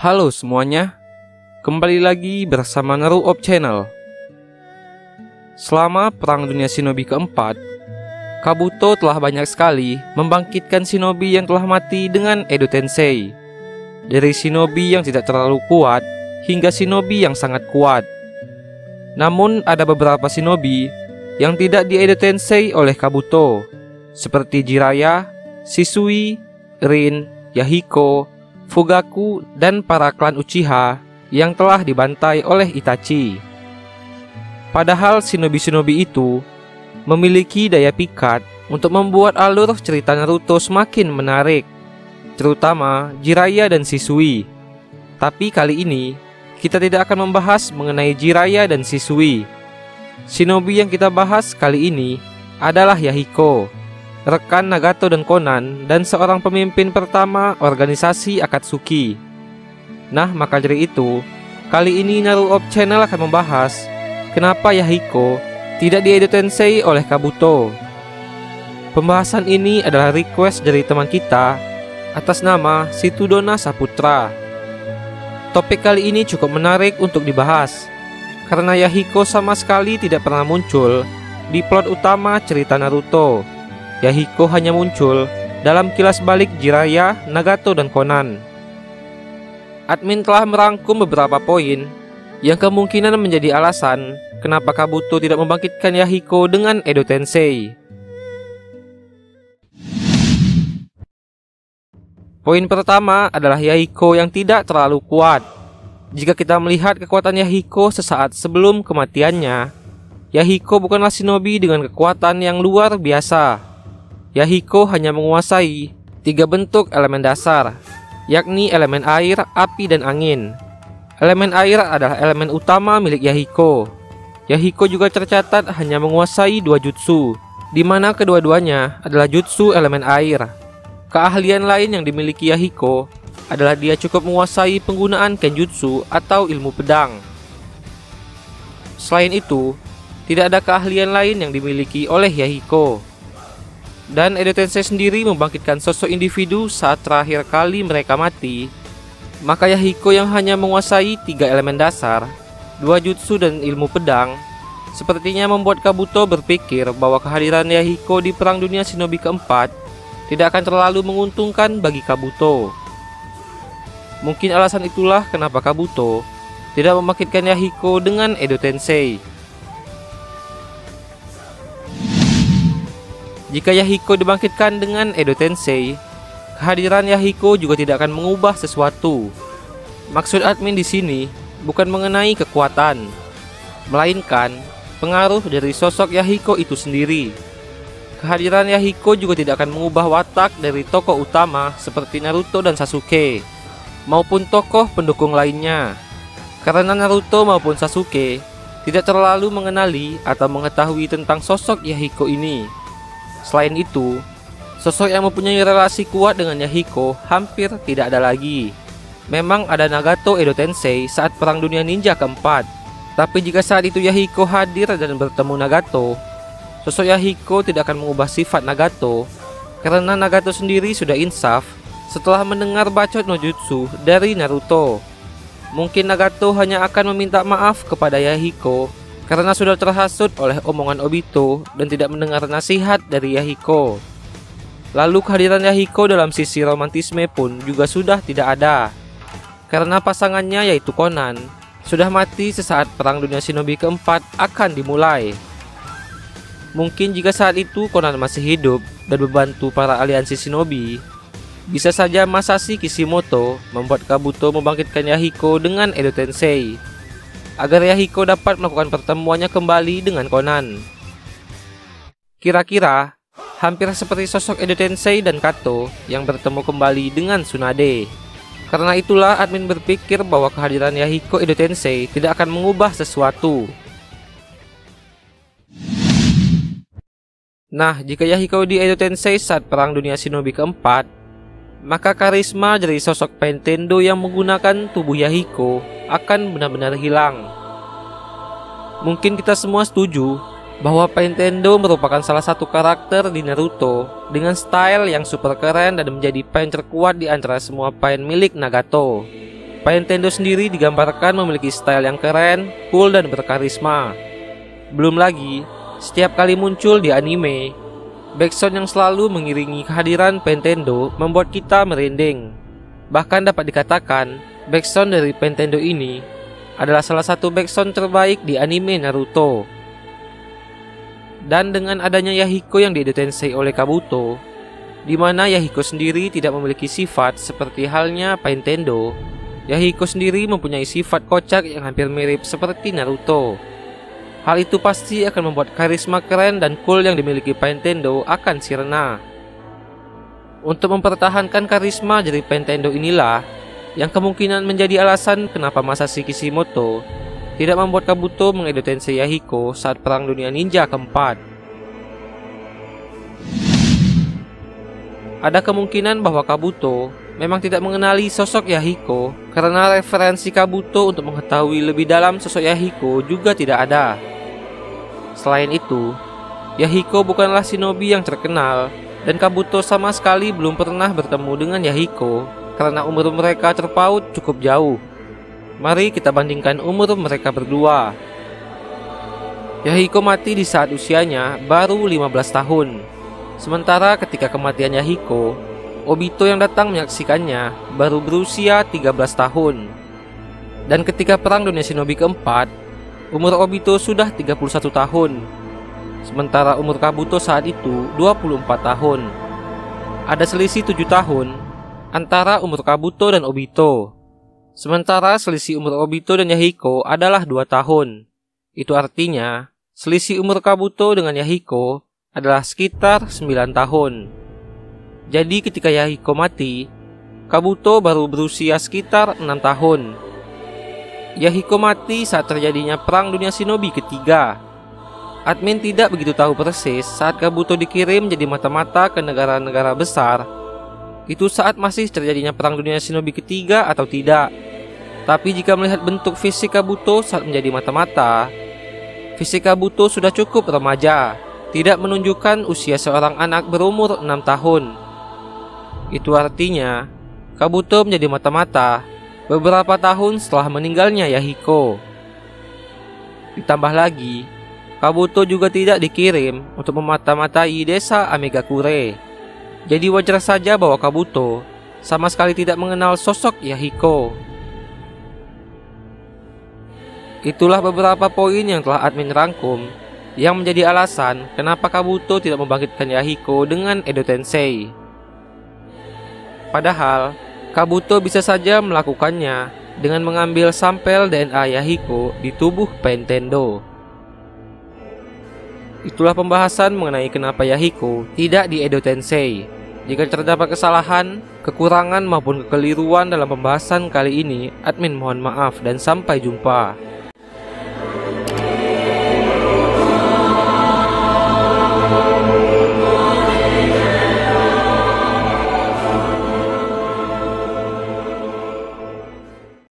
Halo semuanya, kembali lagi bersama Naruop Channel. Selama Perang Dunia Shinobi keempat, Kabuto telah banyak sekali membangkitkan shinobi yang telah mati dengan Edo Tensei. Dari shinobi yang tidak terlalu kuat hingga shinobi yang sangat kuat. Namun ada beberapa shinobi yang tidak di Edo Tensei oleh Kabuto, seperti Jiraiya, Shisui, Rin, Yahiko, Fugaku, dan para klan Uchiha yang telah dibantai oleh Itachi. Padahal shinobi-shinobi itu memiliki daya pikat untuk membuat alur cerita Naruto semakin menarik, terutama Jiraiya dan Shisui. Tapi kali ini kita tidak akan membahas mengenai Jiraiya dan Shisui. Shinobi yang kita bahas kali ini adalah Yahiko, rekan Nagato dan Konan, dan seorang pemimpin pertama organisasi Akatsuki. Nah, maka dari itu, kali ini Naruop Channel akan membahas kenapa Yahiko tidak di Edo Tensei oleh Kabuto. Pembahasan ini adalah request dari teman kita atas nama Situdona Saputra. Topik kali ini cukup menarik untuk dibahas, karena Yahiko sama sekali tidak pernah muncul di plot utama cerita Naruto. Yahiko hanya muncul dalam kilas balik Jiraiya, Nagato, dan Konan. Admin telah merangkum beberapa poin yang kemungkinan menjadi alasan kenapa Kabuto tidak membangkitkan Yahiko dengan Edo Tensei. Poin pertama adalah Yahiko yang tidak terlalu kuat. Jika kita melihat kekuatan Yahiko sesaat sebelum kematiannya, Yahiko bukanlah shinobi dengan kekuatan yang luar biasa. Yahiko hanya menguasai 3 bentuk elemen dasar, yakni elemen air, api, dan angin. Elemen air adalah elemen utama milik Yahiko. Yahiko juga tercatat hanya menguasai 2 jutsu, di mana kedua-duanya adalah jutsu elemen air. Keahlian lain yang dimiliki Yahiko adalah dia cukup menguasai penggunaan kenjutsu atau ilmu pedang. Selain itu, tidak ada keahlian lain yang dimiliki oleh Yahiko. Dan Edo Tensei sendiri membangkitkan sosok individu saat terakhir kali mereka mati. Maka Yahiko yang hanya menguasai 3 elemen dasar, 2 jutsu, dan ilmu pedang, sepertinya membuat Kabuto berpikir bahwa kehadiran Yahiko di Perang Dunia Shinobi keempat tidak akan terlalu menguntungkan bagi Kabuto. Mungkin alasan itulah kenapa Kabuto tidak membangkitkan Yahiko dengan Edo Tensei. Jika Yahiko dibangkitkan dengan Edo Tensei, kehadiran Yahiko juga tidak akan mengubah sesuatu. Maksud admin di sini bukan mengenai kekuatan, melainkan pengaruh dari sosok Yahiko itu sendiri. Kehadiran Yahiko juga tidak akan mengubah watak dari tokoh utama seperti Naruto dan Sasuke, maupun tokoh pendukung lainnya. Karena Naruto maupun Sasuke tidak terlalu mengenali atau mengetahui tentang sosok Yahiko ini. Selain itu, sosok yang mempunyai relasi kuat dengan Yahiko hampir tidak ada lagi. Memang ada Nagato Edo Tensei saat Perang Dunia Ninja keempat, tapi jika saat itu Yahiko hadir dan bertemu Nagato, sosok Yahiko tidak akan mengubah sifat Nagato, karena Nagato sendiri sudah insaf setelah mendengar bacot no jutsu dari Naruto. Mungkin Nagato hanya akan meminta maaf kepada Yahiko karena sudah terhasut oleh omongan Obito dan tidak mendengar nasihat dari Yahiko. Lalu kehadiran Yahiko dalam sisi romantisme pun juga sudah tidak ada, karena pasangannya yaitu Konan sudah mati sesaat Perang Dunia Shinobi keempat akan dimulai. Mungkin jika saat itu Konan masih hidup dan membantu para aliansi shinobi, bisa saja Masashi Kishimoto membuat Kabuto membangkitkan Yahiko dengan Edo Tensei, agar Yahiko dapat melakukan pertemuannya kembali dengan Konan. Kira-kira hampir seperti sosok Edo Tensei dan Kato yang bertemu kembali dengan Tsunade. Karena itulah admin berpikir bahwa kehadiran Yahiko Edo Tensei tidak akan mengubah sesuatu. Nah, jika Yahiko di Edo Tensei saat Perang Dunia Shinobi keempat, maka karisma dari sosok Pentendo yang menggunakan tubuh Yahiko akan benar-benar hilang. Mungkin kita semua setuju bahwa Pentendo merupakan salah satu karakter di Naruto dengan style yang super keren dan menjadi pain terkuat di antara semua pain milik Nagato. Nintendo sendiri digambarkan memiliki style yang keren, cool, dan berkarisma. Belum lagi, setiap kali muncul di anime, backsound yang selalu mengiringi kehadiran Nintendo membuat kita merinding. Bahkan dapat dikatakan, backsound dari Nintendo ini adalah salah satu backsound terbaik di anime Naruto. Dan dengan adanya Yahiko yang di Edo Tensei oleh Kabuto, di mana Yahiko sendiri tidak memiliki sifat seperti halnya Nintendo, Yahiko sendiri mempunyai sifat kocak yang hampir mirip seperti Naruto. Hal itu pasti akan membuat karisma keren dan cool yang dimiliki Nintendo akan sirna. Untuk mempertahankan karisma dari Nintendo inilah yang kemungkinan menjadi alasan kenapa Masashi Kishimoto tidak membuat Kabuto mengedo Tensei Yahiko saat Perang Dunia Ninja keempat. Ada kemungkinan bahwa Kabuto memang tidak mengenali sosok Yahiko karena referensi Kabuto untuk mengetahui lebih dalam sosok Yahiko juga tidak ada. Selain itu, Yahiko bukanlah shinobi yang terkenal dan Kabuto sama sekali belum pernah bertemu dengan Yahiko karena umur mereka terpaut cukup jauh. Mari kita bandingkan umur mereka berdua. Yahiko mati di saat usianya baru 15 tahun. Sementara ketika kematian Yahiko, Obito yang datang menyaksikannya baru berusia 13 tahun. Dan ketika Perang Dunia Shinobi keempat, umur Obito sudah 31 tahun. Sementara umur Kabuto saat itu 24 tahun. Ada selisih 7 tahun antara umur Kabuto dan Obito. Sementara selisih umur Obito dan Yahiko adalah 2 tahun. Itu artinya, selisih umur Kabuto dengan Yahiko adalah sekitar 9 tahun. Jadi ketika Yahiko mati, Kabuto baru berusia sekitar 6 tahun. Yahiko mati saat terjadinya Perang Dunia Shinobi ketiga. Admin tidak begitu tahu persis saat Kabuto dikirim jadi mata-mata ke negara-negara besar. Itu saat masih terjadinya Perang Dunia Shinobi ketiga atau tidak. Tapi jika melihat bentuk fisik Kabuto saat menjadi mata-mata, fisik Kabuto sudah cukup remaja, tidak menunjukkan usia seorang anak berumur 6 tahun. Itu artinya, Kabuto menjadi mata-mata beberapa tahun setelah meninggalnya Yahiko. Ditambah lagi, Kabuto juga tidak dikirim untuk memata-matai desa Amegakure. Jadi wajar saja bahwa Kabuto sama sekali tidak mengenal sosok Yahiko. Itulah beberapa poin yang telah admin rangkum yang menjadi alasan kenapa Kabuto tidak membangkitkan Yahiko dengan Edo Tensei. Padahal, Kabuto bisa saja melakukannya dengan mengambil sampel DNA Yahiko di tubuh Nintendo. Itulah pembahasan mengenai kenapa Yahiko tidak di Edo Tensei. Jika terdapat kesalahan, kekurangan maupun kekeliruan dalam pembahasan kali ini, admin mohon maaf dan sampai jumpa.